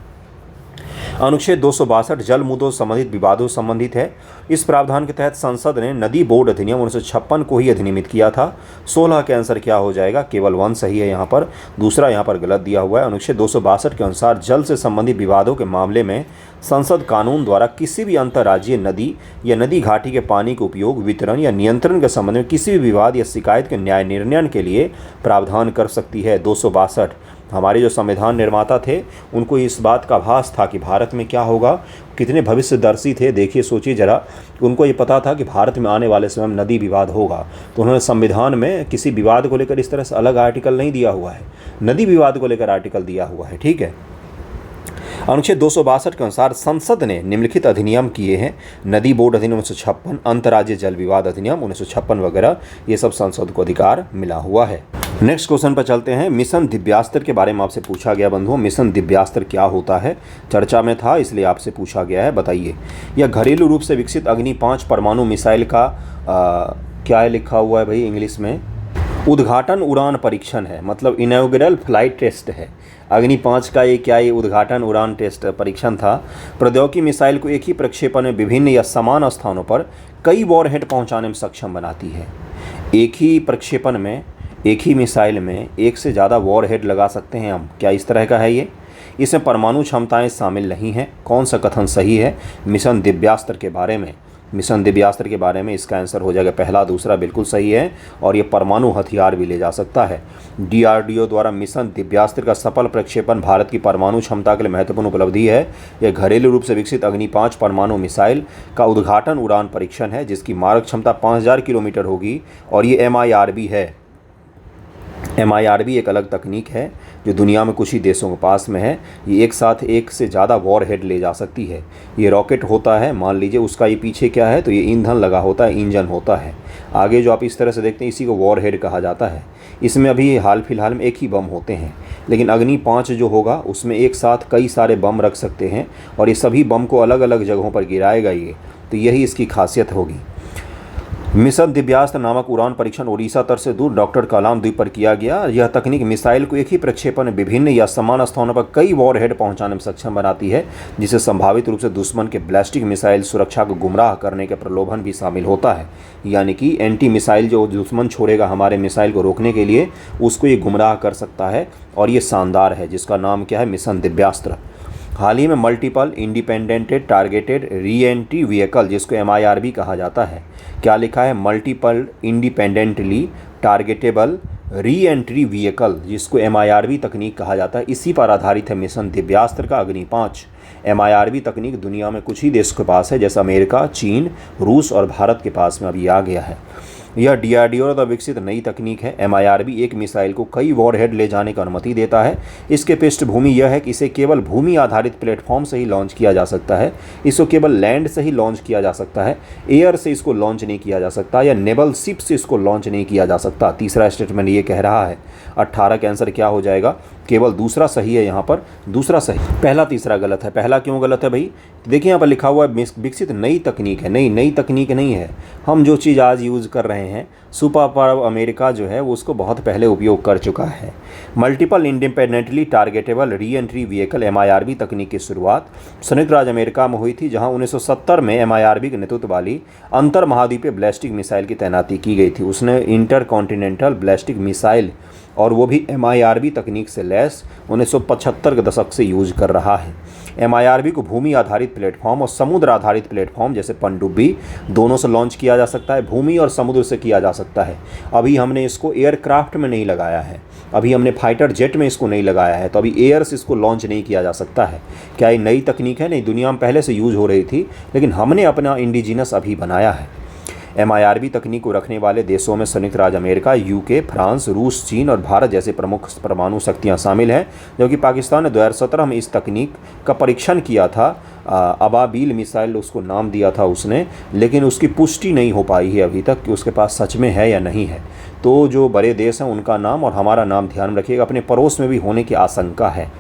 अनुच्छेद 262 जल मुद्दों संबंधित विवादों संबंधित है। इस प्रावधान के तहत संसद ने नदी बोर्ड अधिनियम 1956 को ही अधिनियमित किया था। 16 के आंसर क्या हो जाएगा? केवल 1 सही है यहाँ पर, दूसरा यहाँ पर गलत दिया हुआ है। अनुच्छेद 262 के अनुसार जल से संबंधित विवादों के मामले में संसद कानून द्वारा किसी भी अंतर्राज्यीय नदी या नदी घाटी के पानी के उपयोग, वितरण या नियंत्रण के संबंध में किसी भी विवाद या शिकायत के न्याय निर्णय के लिए प्रावधान कर सकती है। 262 हमारे जो संविधान निर्माता थे उनको इस बात का आभास था कि भारत में क्या होगा, कितने भविष्यदर्शी थे। देखिए, सोचिए जरा, उनको ये पता था कि भारत में आने वाले समय में नदी विवाद होगा, तो उन्होंने संविधान में किसी विवाद को लेकर इस तरह से अलग आर्टिकल नहीं दिया हुआ है, नदी विवाद को लेकर आर्टिकल दिया हुआ है। ठीक है। अनुच्छेद 262 के अनुसार संसद ने निम्नलिखित अधिनियम किए हैं। नदी बोर्ड अधिनियम 1956, अंतर्राज्यीय जल विवाद अधिनियम 1956 वगैरह, ये सब संसद को अधिकार मिला हुआ है। नेक्स्ट क्वेश्चन पर चलते हैं। मिशन दिव्यास्त्र के बारे में आपसे पूछा गया बंधुओं। मिशन दिव्यास्त्र क्या होता है? चर्चा में था इसलिए आपसे पूछा गया है, बताइए। यह घरेलू रूप से विकसित अग्नि 5 परमाणु मिसाइल का क्या है लिखा हुआ है भाई इंग्लिश में? उद्घाटन उड़ान परीक्षण है, मतलब इनॉग्रेल फ्लाइट टेस्ट है। अग्नि 5 का ये क्या, ये उद्घाटन उड़ान टेस्ट परीक्षण था। प्रौद्योगिकी मिसाइल को एक ही प्रक्षेपण में विभिन्न या समान स्थानों पर कई वॉरहेड पहुंचाने में सक्षम बनाती है। एक ही प्रक्षेपण में, एक ही मिसाइल में एक से ज़्यादा वॉरहेड लगा सकते हैं हम। क्या इस तरह का है ये? इसमें परमाणु क्षमताएं शामिल नहीं हैं। कौन सा कथन सही है मिशन दिव्यास्त्र के बारे में? मिशन दिव्यास्त्र के बारे में इसका आंसर हो जाएगा पहला, दूसरा बिल्कुल सही है। और ये परमाणु हथियार भी ले जा सकता है। DRDO द्वारा मिशन दिव्यास्त्र का सफल प्रक्षेपण भारत की परमाणु क्षमता के लिए महत्वपूर्ण उपलब्धि है। यह घरेलू रूप से विकसित अग्नि 5 परमाणु मिसाइल का उद्घाटन उड़ान परीक्षण है, जिसकी मारक क्षमता 5000 किलोमीटर होगी। और ये MIRV है। MIRV एक अलग तकनीक है जो दुनिया में कुछ ही देशों के पास में है। ये एक साथ एक से ज़्यादा वॉरहेड ले जा सकती है। ये रॉकेट होता है, मान लीजिए उसका ये पीछे क्या है, तो ये ईंधन लगा होता है, इंजन होता है। आगे जो आप इस तरह से देखते हैं, इसी को वॉरहेड कहा जाता है। इसमें अभी हाल फिलहाल में एक ही बम होते हैं, लेकिन अग्नि 5 जो होगा उसमें एक साथ कई सारे बम रख सकते हैं और ये सभी बम को अलग अलग जगहों पर गिराएगा ये, तो यही इसकी खासियत होगी। मिशन दिव्यास्त्र नामक उड़ान परीक्षण ओडिशा तट से दूर डॉक्टर कलाम द्वीप पर किया गया। यह तकनीक मिसाइल को एक ही प्रक्षेपण में विभिन्न या समान स्थानों पर कई वॉरहेड पहुंचाने में सक्षम बनाती है, जिसे संभावित रूप से दुश्मन के बैलिस्टिक मिसाइल सुरक्षा को गुमराह करने के प्रलोभन भी शामिल होता है। यानी कि एंटी मिसाइल जो दुश्मन छोड़ेगा हमारे मिसाइल को रोकने के लिए, उसको ये गुमराह कर सकता है। और ये शानदार है, जिसका नाम क्या है, मिशन दिव्यास्त्र। हाल ही में multiple independently targeted re entry vehicle, जिसको MIRV कहा जाता है, क्या लिखा है, multiple independently targetable re entry vehicle, जिसको MIRV तकनीक कहा जाता है, इसी पर आधारित है मिशन दिव्यास्त्र का अग्नि 5। MIRV तकनीक दुनिया में कुछ ही देशों के पास है, जैसे अमेरिका, चीन, रूस और भारत के पास में अभी आ गया है। यह DRDO द्वारा विकसित नई तकनीक है। MIRV एक मिसाइल को कई वॉरहेड ले जाने की अनुमति देता है। इसके पृष्ठभूमि यह है कि इसे केवल भूमि आधारित प्लेटफॉर्म से ही लॉन्च किया जा सकता है। इसको केवल लैंड से ही लॉन्च किया जा सकता है, एयर से इसको लॉन्च नहीं किया जा सकता, या नेवल शिप से इसको लॉन्च नहीं किया जा सकता। तीसरा स्टेटमेंट ये कह रहा है। 18 का आंसर क्या हो जाएगा, केवल दूसरा सही है। यहाँ पर दूसरा सही, पहला तीसरा गलत है। पहला क्यों गलत है भाई, देखिए यहाँ पर लिखा हुआ है विकसित नई तकनीक है। नई तकनीक नहीं है। हम जो चीज़ आज यूज़ कर रहे हैं, सुपर पावर अमेरिका जो है वो उसको बहुत पहले उपयोग कर चुका है। Multiple independently targetable re entry vehicle MIRV तकनीक की शुरुआत संयुक्त राज्य अमेरिका में हुई थी, जहां 1970 में MIRV के नेतृत्व वाली अंतर महाद्वीपीय बैलिस्टिक मिसाइल की तैनाती की गई थी। उसने इंटरकॉन्टिनेंटल बैलिस्टिक मिसाइल, और वो भी MIRV तकनीक से लैस 1975 के दशक से यूज कर रहा है। MIRV को भूमि आधारित प्लेटफॉर्म और समुद्र आधारित प्लेटफॉर्म जैसे पनडुब्बी दोनों से लॉन्च किया जा सकता है, भूमि और समुद्र से किया जा सकता है। अभी हमने इसको एयरक्राफ्ट में नहीं लगाया है, अभी हमने फाइटर जेट में इसको नहीं लगाया है, तो अभी एयर से इसको लॉन्च नहीं किया जा सकता है। क्या ये नई तकनीक है? नहीं, दुनिया में पहले से यूज हो रही थी, लेकिन हमने अपना इंडिजिनस अभी बनाया है। MIRV तकनीक को रखने वाले देशों में संयुक्त राज्य अमेरिका, UK, फ्रांस, रूस, चीन और भारत जैसे प्रमुख परमाणु शक्तियां शामिल हैं, जबकि पाकिस्तान ने 2017 में इस तकनीक का परीक्षण किया था। अबाबील मिसाइल उसको नाम दिया था उसने, लेकिन उसकी पुष्टि नहीं हो पाई है अभी तक कि उसके पास सच में है या नहीं है। तो जो बड़े देश हैं उनका नाम और हमारा नाम ध्यान रखिएगा, अपने पड़ोस में भी होने की आशंका है।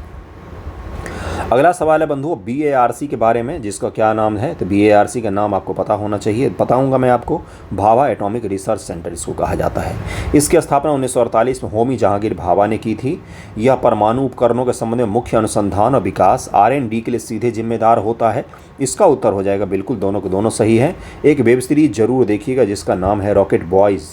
अगला सवाल है बंधुओं BARC के बारे में, जिसका क्या नाम है, तो BARC का नाम आपको पता होना चाहिए, बताऊंगा मैं आपको। भाभा एटॉमिक रिसर्च सेंटर इसको कहा जाता है। इसकी स्थापना 1948 में होमी जहांगीर भाभा ने की थी। यह परमाणु उपकरणों के संबंध में मुख्य अनुसंधान और विकास R&D के लिए सीधे जिम्मेदार होता है। इसका उत्तर हो जाएगा बिल्कुल दोनों के दोनों सही है। एक वेब सीरीज जरूर देखिएगा जिसका नाम है रॉकेट बॉयज़।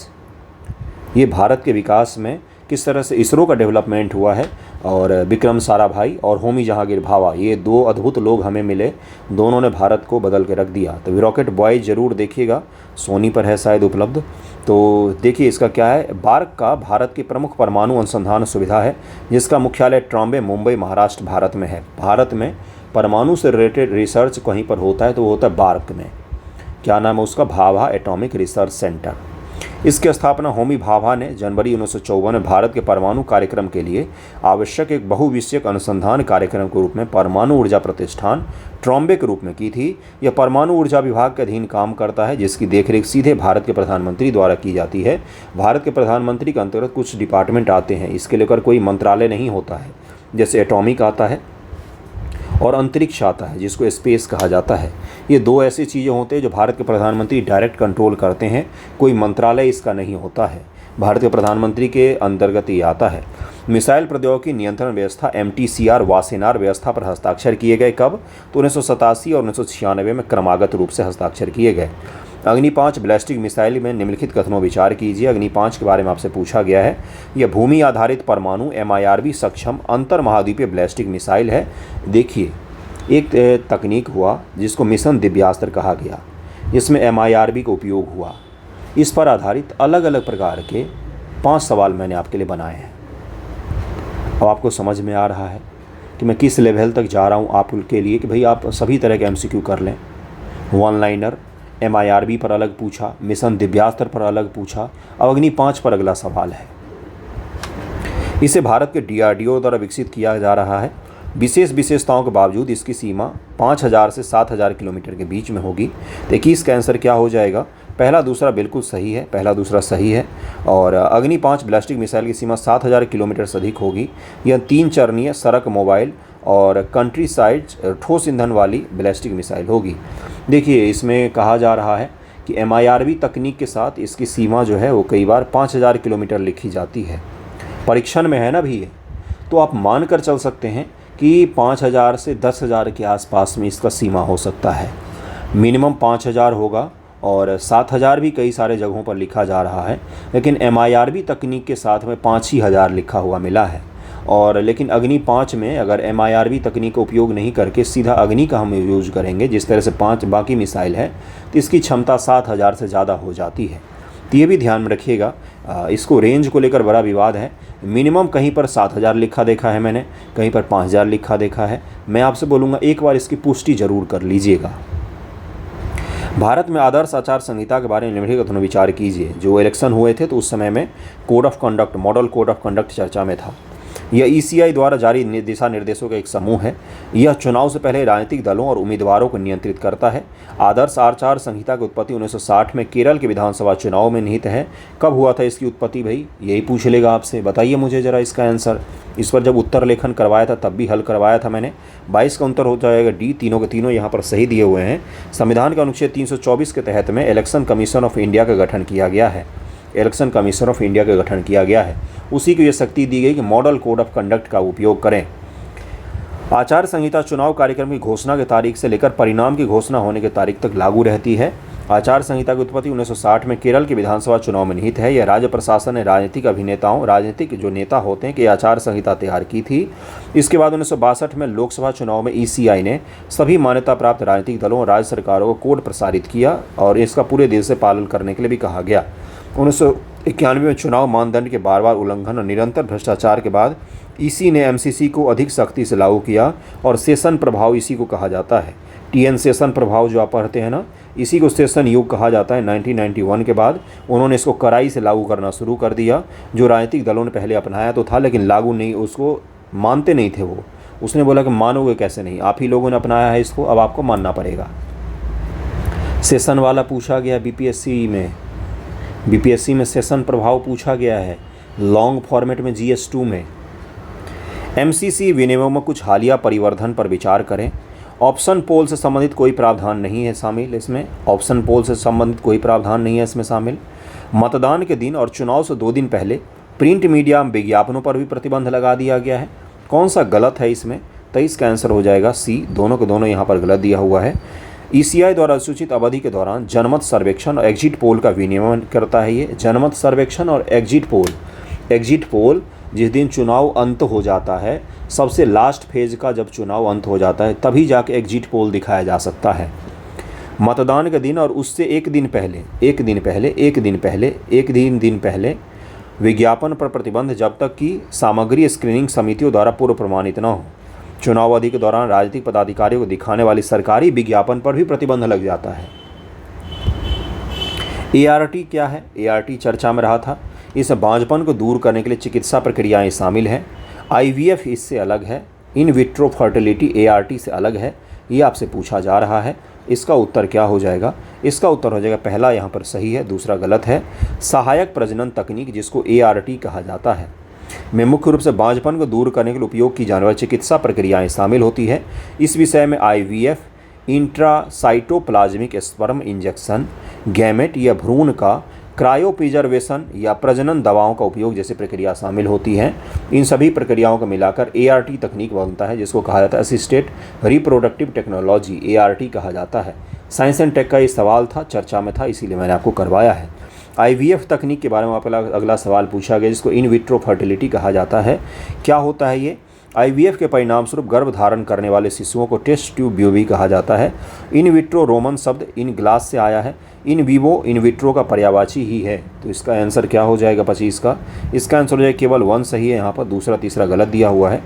ये भारत के विकास में किस तरह से इसरो का डेवलपमेंट हुआ है, और विक्रम साराभाई और होमी जहांगीर भाभा, ये दो अद्भुत लोग हमें मिले, दोनों ने भारत को बदल के रख दिया। तो रॉकेट बॉयज़ ज़रूर देखिएगा, सोनी पर है शायद उपलब्ध। तो देखिए इसका क्या है, बार्क का भारत की प्रमुख परमाणु अनुसंधान सुविधा है, जिसका मुख्यालय ट्रॉम्बे, मुंबई, महाराष्ट्र, भारत में है। भारत में परमाणु से रिलेटेड रिसर्च कहीं पर होता है तो वो होता है बार्क में। क्या नाम है उसका? Bhabha atomic research centre. इसकी स्थापना होमी भाभा ने जनवरी 1954 में भारत के परमाणु कार्यक्रम के लिए आवश्यक एक बहुविषयक अनुसंधान कार्यक्रम के रूप में परमाणु ऊर्जा प्रतिष्ठान ट्रॉम्बे के रूप में की थी। यह परमाणु ऊर्जा विभाग के अधीन काम करता है, जिसकी देखरेख सीधे भारत के प्रधानमंत्री द्वारा की जाती है। भारत के प्रधानमंत्री के अंतर्गत कुछ डिपार्टमेंट आते हैं, इसके लेकर कोई मंत्रालय नहीं होता है। जैसे एटॉमिक आता है और अंतरिक्ष आता है, जिसको स्पेस कहा जाता है। ये दो ऐसी चीज़ें होते हैं जो भारत के प्रधानमंत्री डायरेक्ट कंट्रोल करते हैं, कोई मंत्रालय इसका नहीं होता है। भारत के प्रधानमंत्री के अंतर्गत ये आता है। मिसाइल प्रौद्योगिकी नियंत्रण व्यवस्था MTCR वासेनार व्यवस्था पर हस्ताक्षर किए गए कब? तो 1987 और 1996 में क्रमागत रूप से हस्ताक्षर किए गए। अग्नि 5 बैलिस्टिक मिसाइल में निम्नलिखित कथनों विचार कीजिए। अग्नि 5 के बारे में आपसे पूछा गया है। यह भूमि आधारित परमाणु MIRV सक्षम अंतर महाद्वीपीय बैलिस्टिक मिसाइल है। देखिए एक तकनीक हुआ जिसको मिशन दिव्यास्त्र कहा गया। इसमें MIRB का उपयोग हुआ। इस पर आधारित अलग अलग प्रकार के 5 सवाल मैंने आपके लिए बनाए हैं। अब आपको समझ में आ रहा है कि मैं किस लेवल तक जा रहा हूँ आपके लिए, कि भाई आप सभी तरह के MCQ कर लें। वन लाइनर, MIRB पर अलग पूछा, मिशन दिव्यास्त्र पर अलग पूछा, अब अग्नि 5 पर अगला सवाल है। इसे भारत के DRDO द्वारा विकसित किया जा रहा है। विशेष विशेषताओं के बावजूद इसकी सीमा 5000 से 7000 किलोमीटर के बीच में होगी। देखिए इसका आंसर क्या हो जाएगा, पहला दूसरा बिल्कुल सही है, पहला दूसरा सही है। और अग्नि 5 बैलिस्टिक मिसाइल की सीमा 7000 किलोमीटर से अधिक होगी। यह 3 चरणीय सड़क, मोबाइल और कंट्री साइड ठोस ईंधन वाली बैलिस्टिक मिसाइल होगी। देखिए इसमें कहा जा रहा है कि MIRB तकनीक के साथ इसकी सीमा जो है वो कई बार 5000 किलोमीटर लिखी जाती है। परीक्षण में है ना भी ये, तो आप मान कर चल सकते हैं कि 5000 से 10,000 के आसपास में इसका सीमा हो सकता है। मिनिमम 5000 होगा और 7000 भी कई सारे जगहों पर लिखा जा रहा है, लेकिन MIRB तकनीक के साथ में 5000 लिखा हुआ मिला है। और लेकिन अग्नि 5 में अगर MIRB तकनीक का उपयोग नहीं करके सीधा अग्नि का हम यूज करेंगे, जिस तरह से 5 बाकी मिसाइल है, तो इसकी क्षमता 7000 से ज़्यादा हो जाती है। तो ये भी ध्यान में रखिएगा। इसको रेंज को लेकर बड़ा विवाद है। मिनिमम कहीं पर 7000 लिखा देखा है मैंने, कहीं पर 5000 लिखा देखा है। मैं आपसे बोलूँगा एक बार इसकी पुष्टि जरूर कर लीजिएगा। भारत में आदर्श आचार संहिता के बारे में निम्नलिखित का विचार कीजिए। जो इलेक्शन हुए थे तो उस समय में code of conduct, model code of conduct चर्चा में था। यह ECI द्वारा जारी दिशा निर्देशों का एक समूह है। यह चुनाव से पहले राजनीतिक दलों और उम्मीदवारों को नियंत्रित करता है। आदर्श आचार संहिता की उत्पत्ति 1960 में केरल के विधानसभा चुनाव में निहित है। कब हुआ था इसकी उत्पत्ति भाई, यही पूछ लेगा आपसे। बताइए मुझे ज़रा इसका आंसर। इस पर जब उत्तर लेखन करवाया था तब भी हल करवाया था मैंने। 22 का उत्तर हो जाएगा D। तीनों के तीनों यहाँ पर सही दिए हुए हैं। संविधान के अनुच्छेद 324 के तहत में इलेक्शन कमीशन ऑफ इंडिया का गठन किया गया है। इलेक्शन कमीशन ऑफ इंडिया का गठन किया गया है। उसी को ये शक्ति दी गई कि मॉडल कोड ऑफ कंडक्ट का उपयोग करें। आचार संहिता चुनाव कार्यक्रम की घोषणा की तारीख से लेकर परिणाम की घोषणा होने की तारीख तक लागू रहती है। आचार संहिता की उत्पत्ति 1960 में केरल के विधानसभा चुनाव में निहित है। यह राज्य प्रशासन ने राजनीतिक अभिनेताओं, राजनीतिक जो नेता होते हैं, कि आचार संहिता तैयार की थी। इसके बाद 1962 में लोकसभा चुनाव में ECI ने सभी मान्यता प्राप्त राजनीतिक दलों और राज्य सरकारों को कोड प्रसारित किया और इसका पूरे देश से पालन करने के लिए भी कहा गया। 1991 में चुनाव मानदंड के बार बार उल्लंघन और निरंतर भ्रष्टाचार के बाद EC ने MCC को अधिक सख्ती से लागू किया और सेशन प्रभाव इसी को कहा जाता है। TN सेशन प्रभाव जो आप पढ़ते हैं ना, इसी को सेशन युग कहा जाता है। 1991 के बाद उन्होंने इसको कड़ाई से लागू करना शुरू कर दिया। जो राजनीतिक दलों ने पहले अपनाया तो था, लेकिन लागू नहीं, उसको मानते नहीं थे वो। उसने बोला कि मानोगे कैसे नहीं, आप ही लोगों ने अपनाया है इसको, अब आपको मानना पड़ेगा। सेशन वाला पूछा गया BPSC में सेशन प्रभाव पूछा गया है। लॉन्ग फॉर्मेट में GS2 में। MCC विनियमों में कुछ हालिया परिवर्तन पर विचार करें। ऑप्शन पोल से संबंधित कोई प्रावधान नहीं है शामिल इसमें। ऑप्शन पोल से संबंधित कोई प्रावधान नहीं है इसमें शामिल। मतदान के दिन और चुनाव से 2 दिन पहले प्रिंट मीडिया में विज्ञापनों पर भी प्रतिबंध लगा दिया गया है। कौन सा गलत है इसमें, तो इसका आंसर हो जाएगा C। दोनों के दोनों यहाँ पर गलत दिया हुआ है। ECI द्वारा सूचित अवधि के दौरान जनमत सर्वेक्षण और एग्जिट पोल का विनियमन करता है। ये जनमत सर्वेक्षण और एग्जिट पोल जिस दिन चुनाव अंत हो जाता है, सबसे लास्ट फेज का जब चुनाव अंत हो जाता है तभी जाके एग्जिट पोल दिखाया जा सकता है। मतदान के दिन और उससे एक दिन पहले विज्ञापन पर प्रतिबंध जब तक कि सामग्री स्क्रीनिंग समितियों द्वारा पूर्व प्रमाणित न हो। चुनाव अवधि के दौरान राजनीतिक पदाधिकारियों को दिखाने वाली सरकारी विज्ञापन पर भी प्रतिबंध लग जाता है। ART क्या है? ART चर्चा में रहा था। इस बांझपन को दूर करने के लिए चिकित्सा प्रक्रियाएं शामिल हैं। IVF इससे अलग है। इन विट्रो फर्टिलिटी ART से अलग है। ये आपसे पूछा जा रहा है। इसका उत्तर क्या हो जाएगा? इसका उत्तर हो जाएगा पहला यहाँ पर सही है, दूसरा गलत है। सहायक प्रजनन तकनीक जिसको ART कहा जाता है में मुख्य रूप से बांझपन को दूर करने के लिए उपयोग की जाने वाली चिकित्सा प्रक्रियाएं शामिल होती है। इस विषय में IVF, intracytoplasmic sperm injection, gamete या भ्रूण का क्रायोप्रिजर्वेशन या प्रजनन दवाओं का उपयोग जैसी प्रक्रिया शामिल होती हैं। इन सभी प्रक्रियाओं को मिलाकर ART तकनीक बनता है, जिसको कहा जाता है असिस्टेड रिप्रोडक्टिव टेक्नोलॉजी, ART कहा जाता है। साइंस एंड टेक का ये सवाल था, चर्चा में था, इसीलिए मैंने आपको करवाया है। IVF तकनीक के बारे में अगला सवाल पूछा गया, जिसको इन विट्रो फर्टिलिटी कहा जाता है। क्या होता है ये? आईवीएफ के परिणाम स्वरूप गर्भ धारण करने वाले शिशुओं को टेस्ट ट्यूब बेबी कहा जाता है। इन विट्रो रोमन शब्द इन ग्लास से आया है। इन विवो इन विट्रो का पर्यायवाची ही है। तो इसका आंसर क्या हो जाएगा 25 का? इसका आंसर हो जाएगा केवल 1 सही है यहाँ पर, दूसरा तीसरा गलत दिया हुआ है।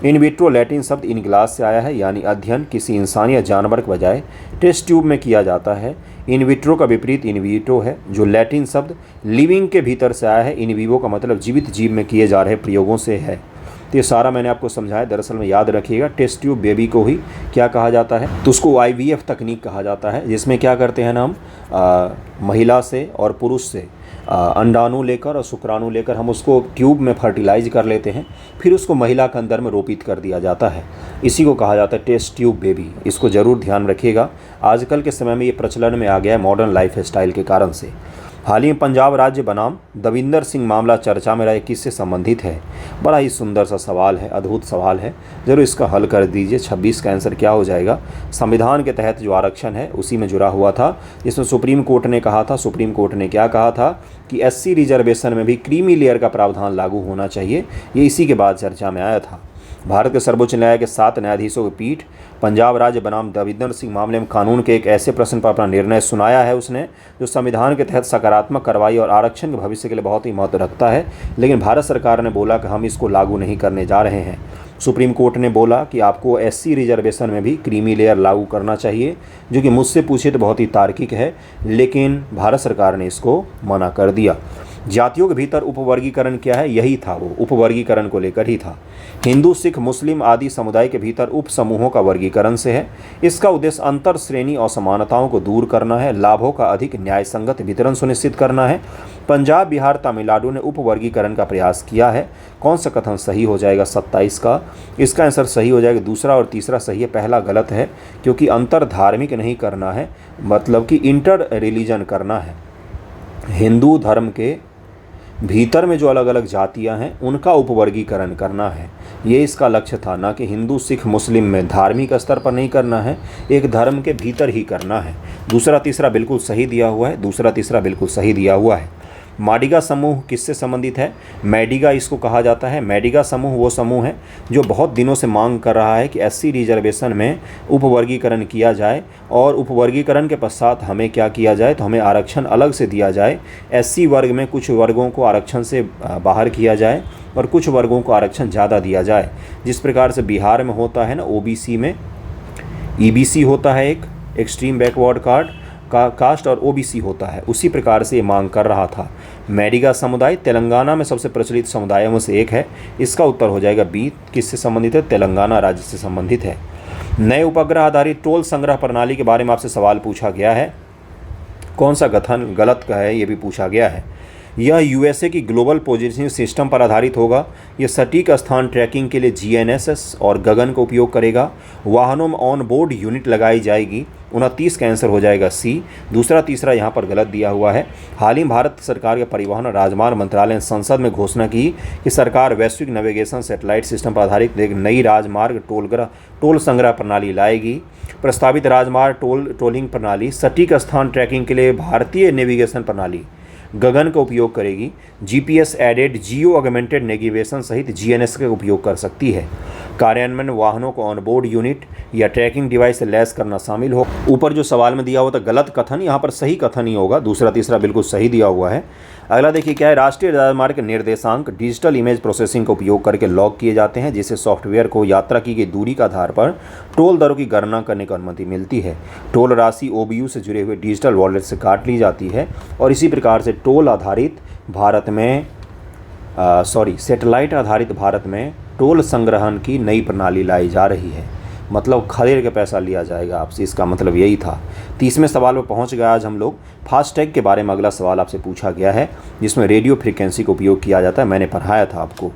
इन विट्रो लैटिन शब्द इन ग्लास से आया है, यानी अध्ययन किसी इंसान या जानवर के बजाय टेस्ट ट्यूब में किया जाता है। इन विट्रो का विपरीत इन विट्रो है, जो लैटिन शब्द लिविंग के भीतर से आया है। इन विवो का मतलब जीवित जीव में किए जा रहे प्रयोगों से है। तो ये सारा मैंने आपको समझाया। दरअसल में याद रखिएगा, टेस्ट ट्यूब बेबी को ही क्या कहा जाता है? तो उसको आईवीएफ तकनीक कहा जाता है, जिसमें क्या करते हैं ना हम महिला से और पुरुष से अंडाणु लेकर और शुक्राणु लेकर हम उसको ट्यूब में फर्टिलाइज कर लेते हैं, फिर उसको महिला के अंदर में रोपित कर दिया जाता है। इसी को कहा जाता है टेस्ट ट्यूब बेबी। इसको ज़रूर ध्यान रखिएगा। आजकल के समय में ये प्रचलन में आ गया है मॉडर्न लाइफ स्टाइल के कारण से। हाल ही में पंजाब राज्य बनाम दविंदर सिंह मामला चर्चा में रहा, किससे संबंधित है? बड़ा ही सुंदर सा सवाल है, अद्भुत सवाल है, ज़रूर इसका हल कर दीजिए। 26 का आंसर क्या हो जाएगा? संविधान के तहत जो आरक्षण है उसी में जुड़ा हुआ था, जिसमें सुप्रीम कोर्ट ने कहा था, सुप्रीम कोर्ट ने क्या कहा था कि एससी रिजर्वेशन में भी क्रीमी लेयर का प्रावधान लागू होना चाहिए। ये इसी के बाद चर्चा में आया था। भारत के सर्वोच्च न्यायालय के 7 न्यायाधीशों की पीठ पंजाब राज्य बनाम दविंदर सिंह मामले में कानून के एक ऐसे प्रश्न पर अपना निर्णय सुनाया है उसने, जो संविधान के तहत सकारात्मक कार्रवाई और आरक्षण के भविष्य के लिए बहुत ही महत्व रखता है। लेकिन भारत सरकार ने बोला कि हम इसको लागू नहीं करने जा रहे हैं। सुप्रीम कोर्ट ने बोला कि आपको एससी रिजर्वेशन में भी क्रीमी लेयर लागू करना चाहिए, जो कि मुझसे पूछे तो बहुत ही तार्किक है, लेकिन भारत सरकार ने इसको मना कर दिया। जातियों के भीतर उपवर्गीकरण क्या है? यही था, वो उपवर्गीकरण को लेकर ही था। हिंदू, सिख, मुस्लिम आदि समुदाय के भीतर उप समूहों का वर्गीकरण से है। इसका उद्देश्य अंतर श्रेणी असमानताओं को दूर करना है, लाभों का अधिक न्याय संगत वितरण सुनिश्चित करना है। पंजाब, बिहार, तमिलनाडु ने उपवर्गीकरण का प्रयास किया है। कौन सा कथन सही हो जाएगा 27 का? इसका आंसर सही हो जाएगा दूसरा और तीसरा सही है, पहला गलत है, क्योंकि अंतर धार्मिक नहीं करना है, मतलब कि इंटर रिलीजन करना है। हिंदू धर्म के भीतर में जो अलग अलग जातियां हैं उनका उपवर्गीकरण करना है, ये इसका लक्ष्य था, ना कि हिंदू, सिख, मुस्लिम में धार्मिक स्तर पर नहीं करना है, एक धर्म के भीतर ही करना है। दूसरा तीसरा बिल्कुल सही दिया हुआ है, दूसरा तीसरा बिल्कुल सही दिया हुआ है। माडिगा समूह किससे संबंधित है? मैडिगा इसको कहा जाता है। मैडिगा समूह वो समूह है जो बहुत दिनों से मांग कर रहा है कि एससी रिजर्वेशन में उपवर्गीकरण किया जाए, और उपवर्गीकरण के पश्चात हमें क्या किया जाए, तो हमें आरक्षण अलग से दिया जाए। एससी वर्ग में कुछ वर्गों को आरक्षण से बाहर किया जाए और कुछ वर्गों को आरक्षण ज़्यादा दिया जाए। जिस प्रकार से बिहार में होता है ना, ओबीसी में ईबीसी होता है, एक एक्सट्रीम बैकवर्ड कास्ट और ओबीसी होता है, उसी प्रकार से ये मांग कर रहा था। मैडिगा समुदाय तेलंगाना में सबसे प्रचलित समुदायों में से एक है। इसका उत्तर हो जाएगा बी। किससे संबंधित है? तेलंगाना राज्य से संबंधित है। नए उपग्रह आधारित टोल संग्रह प्रणाली के बारे में आपसे सवाल पूछा गया है। कौन सा कथन गलत का है, ये भी पूछा गया है। यह यूएसए की ग्लोबल पोजीशनिंग सिस्टम पर आधारित होगा। यह सटीक स्थान ट्रैकिंग के लिए जीएनएसएस और गगन का उपयोग करेगा। वाहनों में ऑन बोर्ड यूनिट लगाई जाएगी। 29 का आंसर हो जाएगा सी। दूसरा तीसरा यहाँ पर गलत दिया हुआ है। हाल ही भारत सरकार के परिवहन और राजमार्ग मंत्रालय ने संसद में घोषणा की कि सरकार वैश्विक नेविगेशन सैटेलाइट सिस्टम पर आधारित एक नई राजमार्ग टोल संग्रह प्रणाली लाएगी। प्रस्तावित राजमार्ग टोलिंग प्रणाली सटीक स्थान ट्रैकिंग के लिए भारतीय नेविगेशन प्रणाली गगन का उपयोग करेगी। GPS aided geo augmented navigation सहित जीएनएस का उपयोग कर सकती है। कार्यान्वयन वाहनों को ऑनबोर्ड यूनिट या ट्रैकिंग डिवाइस से लैस करना शामिल हो। ऊपर जो सवाल में दिया हुआ था गलत कथन, यहाँ पर सही कथन ही होगा। दूसरा तीसरा बिल्कुल सही दिया हुआ है। अगला देखिए क्या है, राष्ट्रीय राजमार्ग के निर्देशांक डिजिटल इमेज प्रोसेसिंग का उपयोग करके लॉग किए जाते हैं, जिससे सॉफ्टवेयर को यात्रा की गई दूरी के आधार पर टोल दरों की गणना करने की अनुमति मिलती है। टोल राशि ओबीयू से जुड़े हुए डिजिटल वॉलेट से काट ली जाती है और इसी प्रकार से टोल आधारित भारत में सैटेलाइट आधारित भारत में टोल संग्रहण की नई प्रणाली लाई जा रही है। मतलब खरीद के पैसा लिया जाएगा आपसे, इसका मतलब यही था। 30वें सवाल पर पहुंच गया आज हम लोग। फास्टैग के बारे में अगला सवाल आपसे पूछा गया है, जिसमें रेडियो फ्रीक्वेंसी का उपयोग किया जाता है। मैंने पढ़ाया था आपको।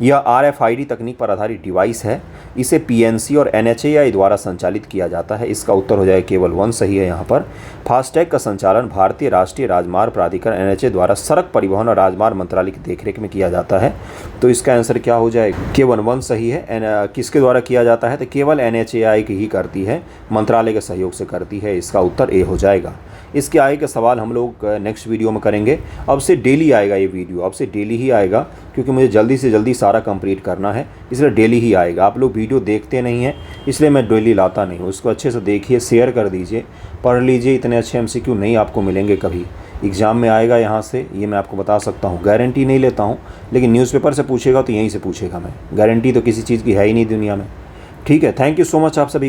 यह RFID तकनीक पर आधारित डिवाइस है। इसे PNC और NHAI द्वारा संचालित किया जाता है। इसका उत्तर हो जाएगा केवल 1 सही है यहाँ पर। फास्टैग का संचालन भारतीय राष्ट्रीय राजमार्ग प्राधिकरण NHA द्वारा सड़क परिवहन और राजमार्ग मंत्रालय की देखरेख में किया जाता है। तो इसका आंसर क्या हो जाएगा? केवल 1 सही है। किसके द्वारा किया जाता है? तो केवल NHAI की ही करती है, मंत्रालय के सहयोग से करती है। इसका उत्तर ए हो जाएगा। इसके आगे का सवाल हम लोग नेक्स्ट वीडियो में करेंगे। अब से डेली आएगा ये वीडियो, अब से डेली ही आएगा, क्योंकि मुझे जल्दी से जल्दी सारा कंप्लीट करना है, इसलिए डेली ही आएगा। आप लोग वीडियो देखते नहीं हैं इसलिए मैं डेली लाता नहीं हूँ। उसको अच्छे से देखिए, शेयर कर दीजिए, पढ़ लीजिए। इतने अच्छे MCQ नहीं आपको मिलेंगे कभी, एग्ज़ाम में आएगा यहाँ से, ये मैं आपको बता सकता हूँ। गारंटी नहीं लेता हूँ, लेकिन न्यूज़पेपर से पूछेगा तो यहीं से पूछेगा। मैं गारंटी तो किसी चीज़ की है ही नहीं दुनिया में। ठीक है, थैंक यू सो मच आप सभी।